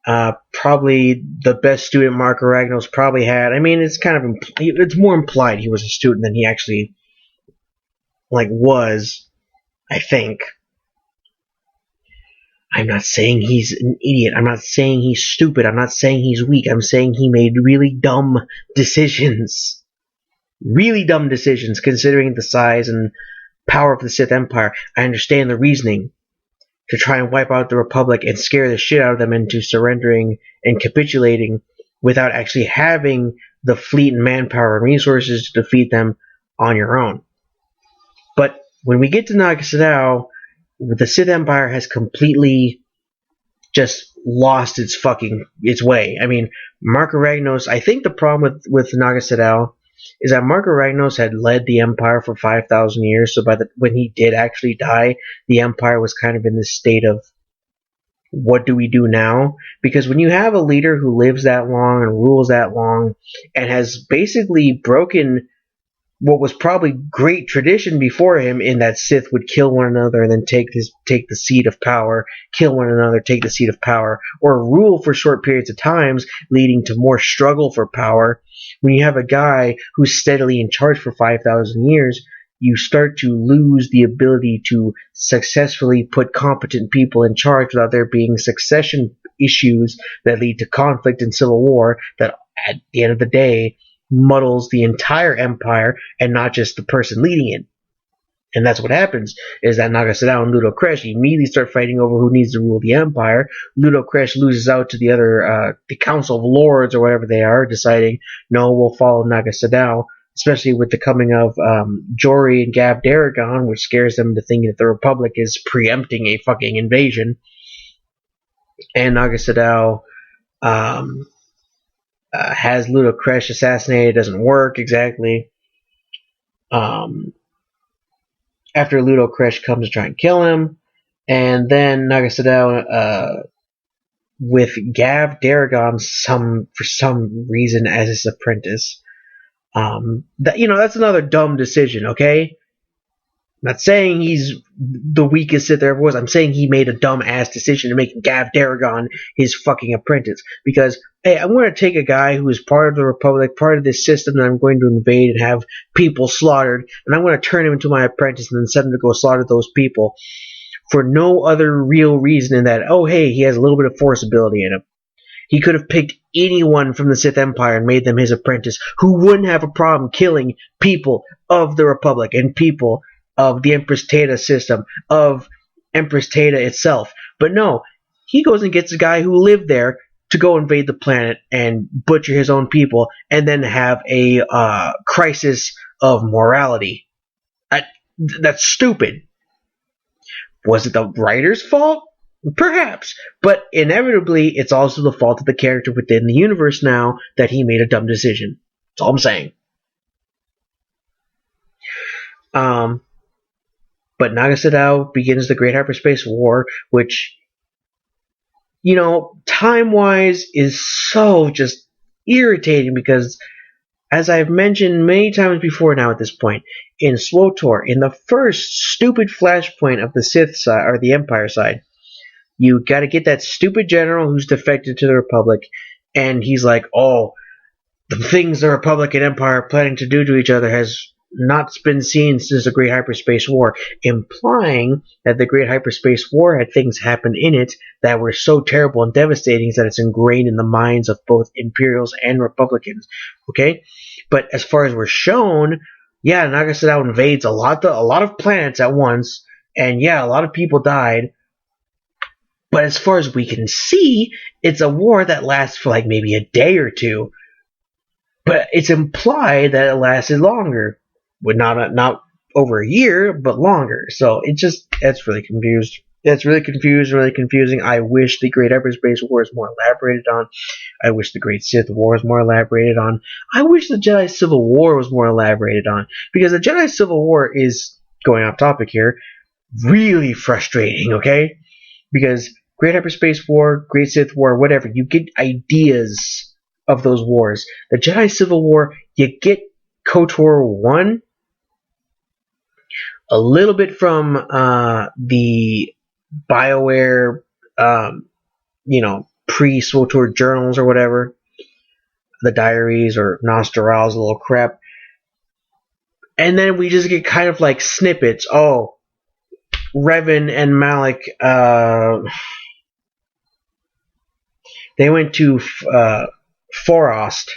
probably the best student Marka Ragnos probably had. It's more implied he was a student than he actually, was, I think. I'm not saying he's an idiot. I'm not saying he's stupid. I'm not saying he's weak. I'm saying he made really dumb decisions. Really dumb decisions, considering the size and power of the Sith Empire. I understand the reasoning to try and wipe out the Republic and scare the shit out of them into surrendering and capitulating without actually having the fleet and manpower and resources to defeat them on your own. But when we get to Naga Sadow, the Sith Empire has completely just lost its way. Marka Ragnos, I think the problem with Naga Sadow is that Marka Ragnos had led the Empire for 5,000 years, so when he did actually die, the Empire was kind of in this state of, what do we do now? Because when you have a leader who lives that long and rules that long and has basically broken what was probably great tradition before him, in that Sith would kill one another and then take the seat of power, kill one another, take the seat of power, or rule for short periods of times, leading to more struggle for power. When you have a guy who's steadily in charge for 5,000 years, you start to lose the ability to successfully put competent people in charge without there being succession issues that lead to conflict and civil war that, at the end of the day, muddles the entire empire and not just the person leading it. And that's what happens, is that Naga Sadow and Ludo Kresh immediately start fighting over who needs to rule the empire. Ludo Kresh loses out to the other, the Council of Lords or whatever they are, deciding, no, we'll follow Naga Sadow, especially with the coming of Jory and Gav Daragon, which scares them to think that the Republic is preempting a fucking invasion. And Naga Sadow has Ludo Kresh assassinated. It doesn't work exactly. After Ludo Kresh comes to try and kill him, and then Naga Sadow, with Gav Daragon for some reason as his apprentice. That's another dumb decision, okay? I'm not saying he's the weakest Sith there ever was. I'm saying he made a dumb-ass decision to make Gav Daragon his fucking apprentice. Because, hey, I'm going to take a guy who is part of the Republic, part of this system that I'm going to invade and have people slaughtered, and I'm going to turn him into my apprentice and then send him to go slaughter those people for no other real reason than that, oh, hey, he has a little bit of force ability in him. He could have picked anyone from the Sith Empire and made them his apprentice who wouldn't have a problem killing people of the Republic and people of the Empress Teta system, of Empress Teta itself. But no, he goes and gets a guy who lived there to go invade the planet and butcher his own people and then have a crisis of morality. That's stupid. Was it the writer's fault? Perhaps. But inevitably, it's also the fault of the character within the universe now that he made a dumb decision. That's all I'm saying. But Naga Sadow begins the Great Hyperspace War, which, time-wise is so just irritating because, as I've mentioned many times before now at this point, in SWTOR, in the first stupid flashpoint of the Sith side, or the Empire side, you gotta get that stupid general who's defected to the Republic, and he's like, oh, the things the Republic and Empire are planning to do to each other has not been seen since the Great Hyperspace War, implying that the Great Hyperspace War had things happen in it that were so terrible and devastating that it's ingrained in the minds of both Imperials and Republicans. Okay? But as far as we're shown, yeah, Naga Sadow invades a lot of planets at once, and yeah, a lot of people died. But as far as we can see, it's a war that lasts for like maybe a day or two. But it's implied that it lasted longer. With not over a year, but longer. So that's really confused. That's really confused, really confusing. I wish the Great Hyperspace War is more elaborated on. I wish the Great Sith War is more elaborated on. I wish the Jedi Civil War was more elaborated on. Because the Jedi Civil War is, going off topic here, really frustrating, okay? Because Great Hyperspace War, Great Sith War, whatever, you get ideas of those wars. The Jedi Civil War, you get KOTOR 1, a little bit from the BioWare, pre-SWTOR journals or whatever, the diaries or Nostoral's little crap, and then we just get kind of like snippets. Oh, Revan and Malik, they went to Forost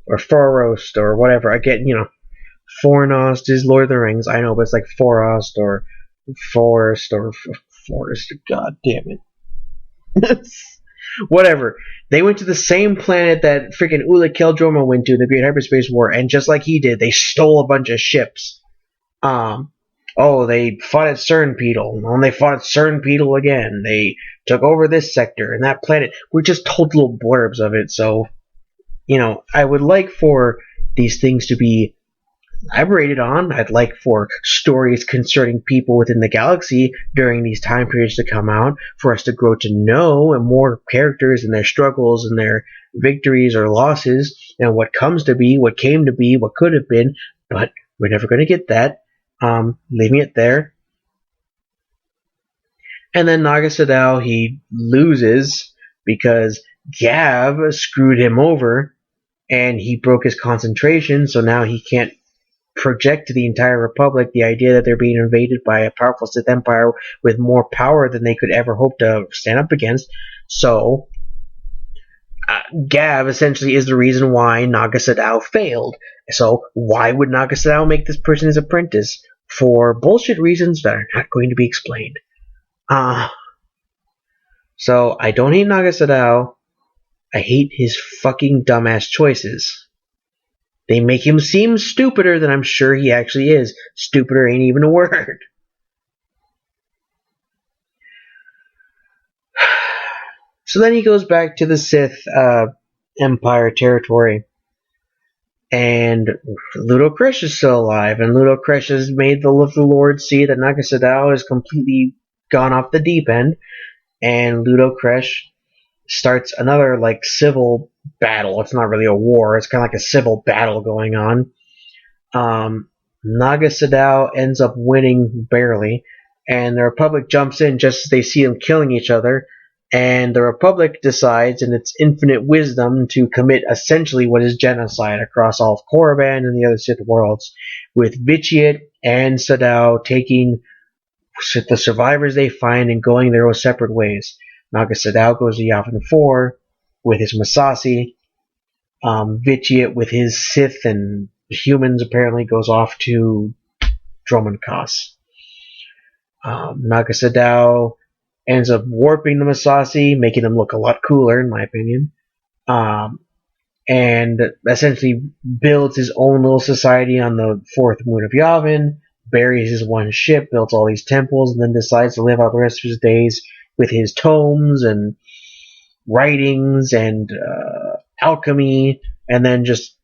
or Forost or whatever. I get, Fornost is Lord of the Rings, I know, but it's like Forost or Forest or Forest. God damn it. Whatever. They went to the same planet that freaking Ula Keldroma went to, the Great Hyperspace War, and just like he did, they stole a bunch of ships. They fought at Cernpedal, and they fought at Cernpedal again. They took over this sector and that planet. We're just told little blurbs of it, so, I would like for these things to be elaborated on. I'd like for stories concerning people within the galaxy during these time periods to come out, for us to grow to know and more characters and their struggles and their victories or losses, and what comes to be, what came to be, what could have been. But We're never going to get that. Leaving it there. And then Naga Sadow, he loses because Gav screwed him over and he broke his concentration, so now he can't project to the entire Republic the idea that they're being invaded by a powerful Sith Empire with more power than they could ever hope to stand up against. So, Gav essentially is the reason why Naga Sadow failed. So, why would Naga Sadow make this person his apprentice? For bullshit reasons that are not going to be explained. So, I don't hate Naga Sadow. I hate his fucking dumbass choices. They make him seem stupider than I'm sure he actually is. Stupider ain't even a word. So then he goes back to the Sith Empire territory. And Ludo Kresh is still alive. And Ludo Kresh has made the Lord see that Naga Sadow has completely gone off the deep end. And Ludo Kresh starts another civil battle. It's not really a war. It's kind of like a civil battle going on. Naga Sadow ends up winning barely, and the Republic jumps in just as they see them killing each other, and the Republic decides in its infinite wisdom to commit essentially what is genocide across all of Korriban and the other Sith worlds, with Vitiate and Sadow taking the survivors they find and going their own separate ways. Naga Sadow goes to Yavin 4 with his Massassi. Vitiate with his Sith and humans apparently goes off to Dromund Kaas. Naga Sadow ends up warping the Massassi, making them look a lot cooler, in my opinion. And essentially builds his own little society on the fourth moon of Yavin, buries his one ship, builds all these temples, and then decides to live out the rest of his days with his tomes and writings and alchemy, and then just,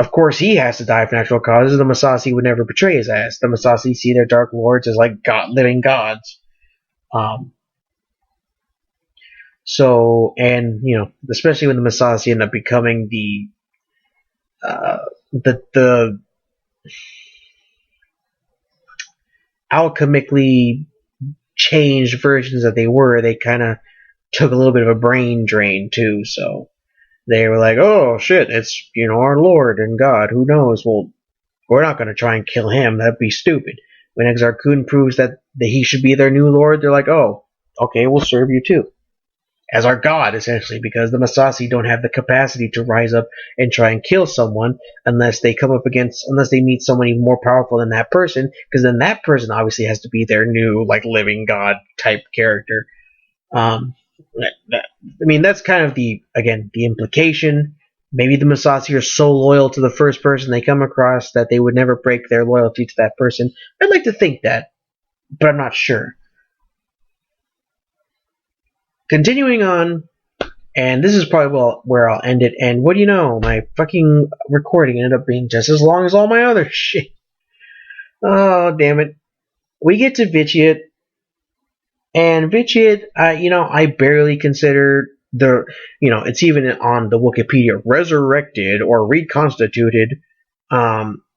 of course, he has to die for natural causes. The Massassi would never betray his ass. The Massassi see their Dark Lords as living gods. So, and especially when the Massassi end up becoming the alchemically changed versions that they were, they kind of took a little bit of a brain drain too. So they were like, oh shit, it's our Lord and God, who knows? Well, we're not going to try and kill him. That'd be stupid. When Exar Kun proves that he should be their new Lord, they're like, oh, okay, we'll serve you too, as our God, essentially, because the Massassi don't have the capacity to rise up and try and kill someone unless they meet someone even more powerful than that person, because then that person obviously has to be their new living God type character. That's kind of the implication. Maybe the Massassi are so loyal to the first person they come across that they would never break their loyalty to that person. I'd like to think that, but I'm not sure. Continuing on, and this is probably where I'll end it, and what do you know, my fucking recording ended up being just as long as all my other shit. Oh, damn it. We get to Vitiate, and Vitiate, I barely consider it's even on the Wikipedia, resurrected or reconstituted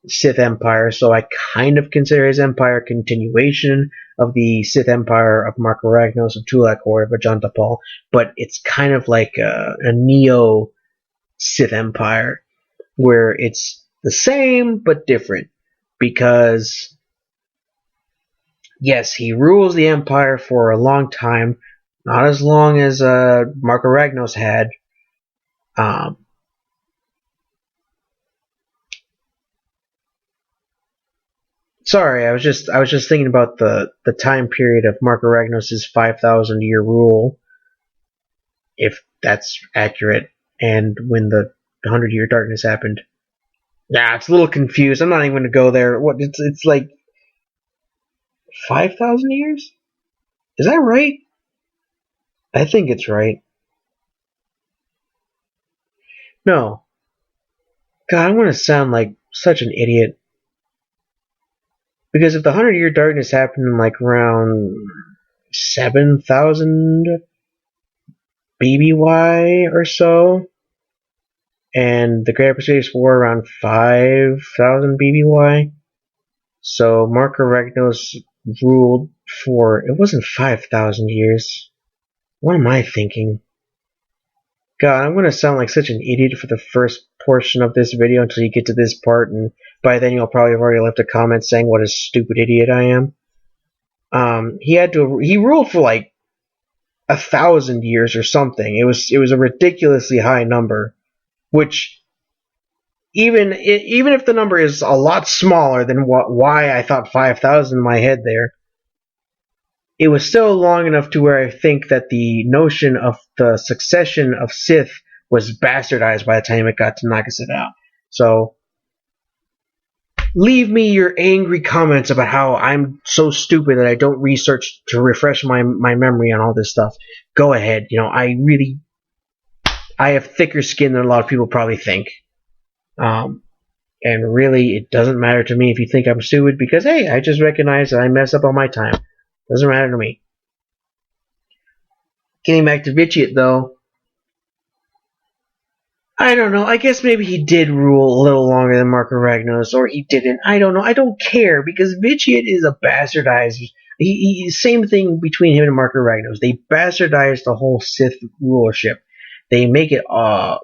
Sith Empire, so I kind of consider his empire a continuation of the Sith Empire of Marka Ragnos, of Tulloch Hord, of Ajunta Pall, but it's kind of like a neo-Sith Empire, where it's the same but different, because yes, he rules the Empire for a long time, not as long as Marka Ragnos had. Sorry, I was just thinking about the time period of Marka Ragnos' 5,000-year rule, if that's accurate, and when the 100-year darkness happened. Yeah, it's a little confused. I'm not even going to go there. What? It's like 5,000 years? Is that right? I think it's right. No. God, I'm going to sound like such an idiot. Because if the 100-year darkness happened in around 7,000 BBY or so, and the Great Precipitous War around 5,000 BBY, So Marka Ragnos ruled for, it wasn't 5,000 years. What am I thinking? God, I'm going to sound like such an idiot for the first portion of this video until you get to this part, and by then you'll probably have already left a comment saying what a stupid idiot I am. He ruled for like 1,000 years or something. It was a ridiculously high number, which even if the number is a lot smaller than why I thought 5,000 in my head there, it was still long enough to where I think that the notion of the succession of Sith was bastardized by the time it got to Naga Sadow. So, leave me your angry comments about how I'm so stupid that I don't research to refresh my memory on all this stuff. Go ahead. You know, I have thicker skin than a lot of people probably think. And really, it doesn't matter to me if you think I'm stupid, because, hey, I just recognize that I mess up all my time. Doesn't matter to me. Getting back to Vitiate, though, I don't know. I guess maybe he did rule a little longer than Marka Ragnos, or he didn't. I don't know. I don't care, because Vitiate is a bastardized. Same thing between him and Marka Ragnos. They bastardized the whole Sith rulership. They make it well,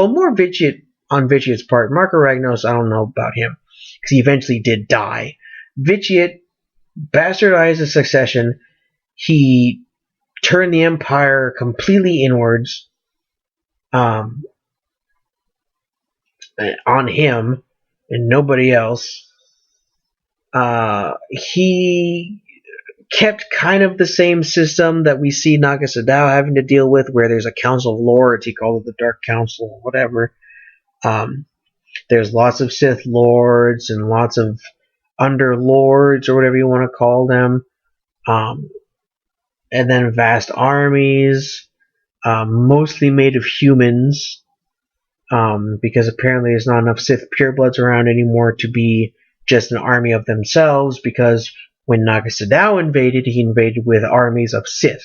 more Vitiate on Vitiate's part. Marka Ragnos, I don't know about him, because he eventually did die. Vitiate bastardized the succession. He turned the Empire completely inwards on him and nobody else. He kept kind of the same system that we see Naga Sadow having to deal with, where there's a Council of Lords. He called it the Dark Council or whatever. There's lots of Sith Lords and lots of Underlords, or whatever you want to call them. And then vast armies, mostly made of humans, because apparently there's not enough Sith purebloods around anymore to be just an army of themselves, because when Naga Sadow invaded, he invaded with armies of Sith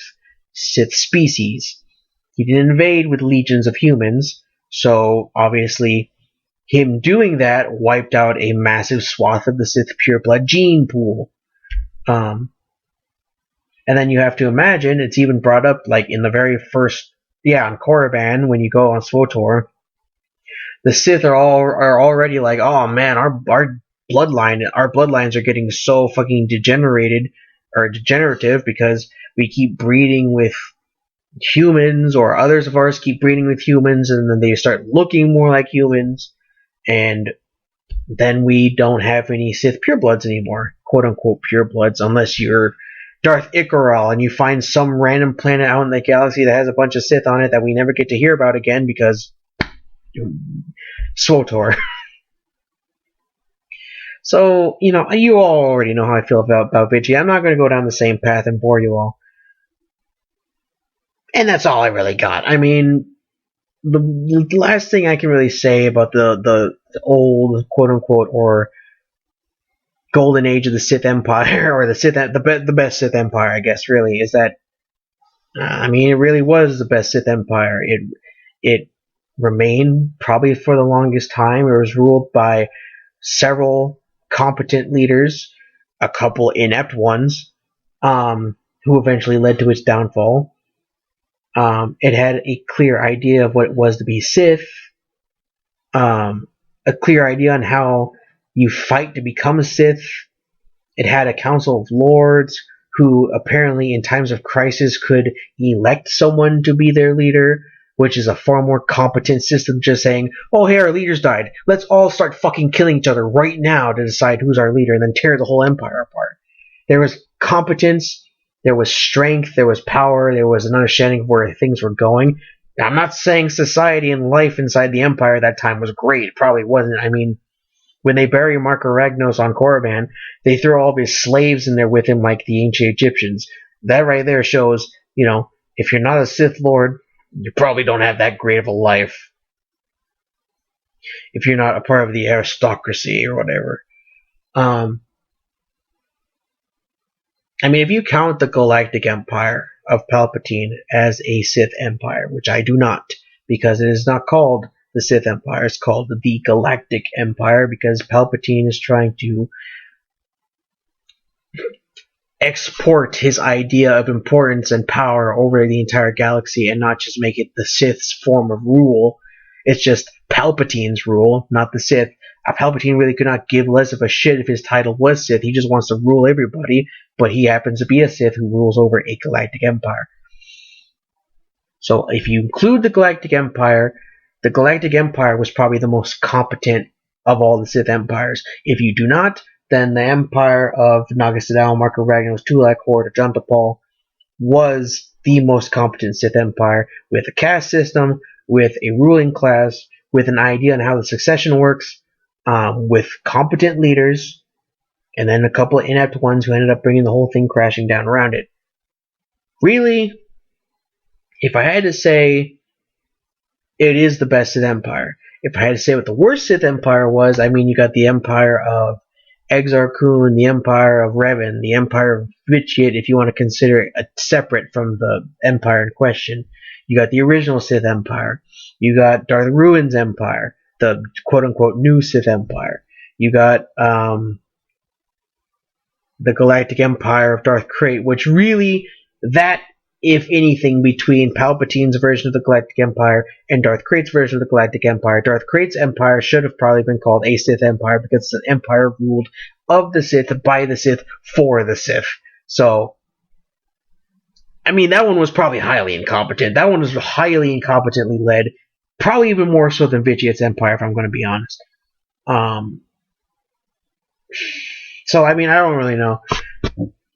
species. He didn't invade with legions of humans, so obviously him doing that wiped out a massive swath of the Sith pureblood gene pool. And then you have to imagine, it's even brought up like in the very first, on Korriban, when you go on SWTOR, the Sith are already like, oh man, our bloodlines are getting so fucking degenerative because we keep breeding with humans, or others of ours keep breeding with humans, and then they start looking more like humans, and then we don't have any Sith purebloods anymore, quote unquote purebloods, unless you're Darth Icaral and you find some random planet out in the galaxy that has a bunch of Sith on it that we never get to hear about again because SWTOR. So, you all already know how I feel about Vitiate. I'm not going to go down the same path and bore you all. And that's all I really got. I mean, the last thing I can really say about the old, quote unquote, or golden age of the Sith Empire, or the best Sith Empire, I guess, really, is that, it really was the best Sith Empire. It remained probably for the longest time. It was ruled by several competent leaders, a couple inept ones, who eventually led to its downfall. It had a clear idea of what it was to be Sith, a clear idea on how you fight to become a Sith. It had a Council of Lords who apparently in times of crisis could elect someone to be their leader, which is a far more competent system, just saying, oh hey, our leaders died, let's all start fucking killing each other right now to decide who's our leader, and then tear the whole empire apart. There was competence, there was strength, there was power, there was an understanding of where things were going. Now, I'm not saying society and life inside the empire at that time was great. It probably wasn't. When they bury Marka Ragnos on Korriban, they throw all of his slaves in there with him like the ancient Egyptians. That right there shows, if you're not a Sith Lord, you probably don't have that great of a life. If you're not a part of the aristocracy or whatever. If you count the Galactic Empire of Palpatine as a Sith Empire, which I do not, because it is not called the Sith Empire. It's called the Galactic Empire because Palpatine is trying to export his idea of importance and power over the entire galaxy and not just make it the Sith's form of rule. It's just Palpatine's rule, not the Sith. Palpatine really could not give less of a shit if his title was Sith. He just wants to rule everybody, but he happens to be a Sith who rules over a galactic empire. So if you include the Galactic Empire was probably the most competent of all the Sith empires. If you do not, then the empire of Naga Sadow, Marka Ragnos, Tulloch Hord, Ajunta Pall was the most competent Sith empire with a caste system, with a ruling class, with an idea on how the succession works, with competent leaders, and then a couple of inept ones who ended up bringing the whole thing crashing down around it. Really, if I had to say, it is the best Sith Empire. If I had to say what the worst Sith Empire was, I mean, you got the Empire of Exile Kun, the Empire of Revan, the Empire of Vitiate, if you want to consider it separate from the Empire in question. You got the original Sith Empire. You got Darth Ruin's Empire, the quote-unquote new Sith Empire. You got the Galactic Empire of Darth Krayt, which really, that, if anything, between Palpatine's version of the Galactic Empire and Darth Krayt's version of the Galactic Empire, Darth Krayt's empire should have probably been called a Sith Empire because it's an empire ruled of the Sith, by the Sith, for the Sith. So, I mean, that one was probably highly incompetent. That one was highly incompetently led, probably even more so than Vitiate's empire, if I'm going to be honest. So, I mean, I don't really know.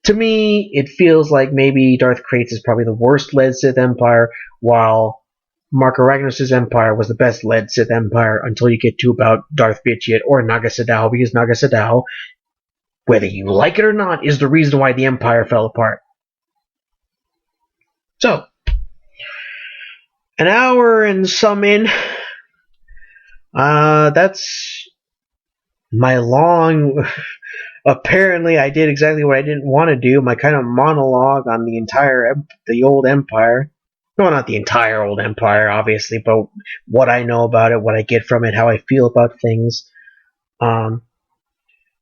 To me, it feels like maybe Darth Krayt's is probably the worst led Sith Empire, while Marka Ragnos' empire was the best led Sith Empire until you get to about Darth Vitiate or Naga Sadow, because Naga Sadow, whether you like it or not, is the reason why the empire fell apart. So, an hour and some in. That's my long... Apparently, I did exactly what I didn't want to do, my kind of monologue on the old empire. No, not the entire old empire, obviously, but what I know about it, what I get from it, how I feel about things.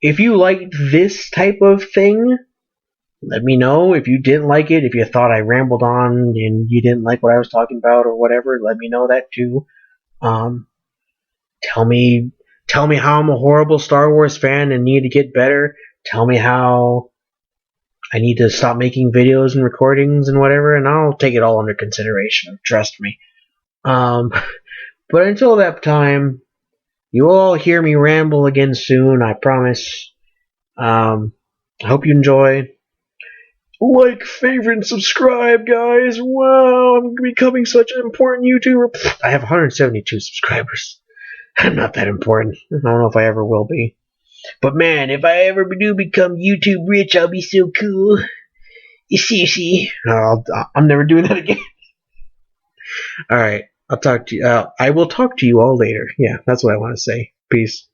If you liked this type of thing, let me know. If you didn't like it, if you thought I rambled on and you didn't like what I was talking about or whatever, let me know that too. Tell me how I'm a horrible Star Wars fan and need to get better. Tell me how I need to stop making videos and recordings and whatever, and I'll take it all under consideration. Trust me. But until that time, you will all hear me ramble again soon, I promise. I hope you enjoy. Like, favorite, and subscribe, guys. Wow, I'm becoming such an important YouTuber. I have 172 subscribers. I'm not that important. I don't know if I ever will be. But man, if I ever do become YouTube rich, I'll be so cool. You see. I'm never doing that again. Alright, I'll talk to you. I will talk to you all later. Yeah, that's what I want to say. Peace.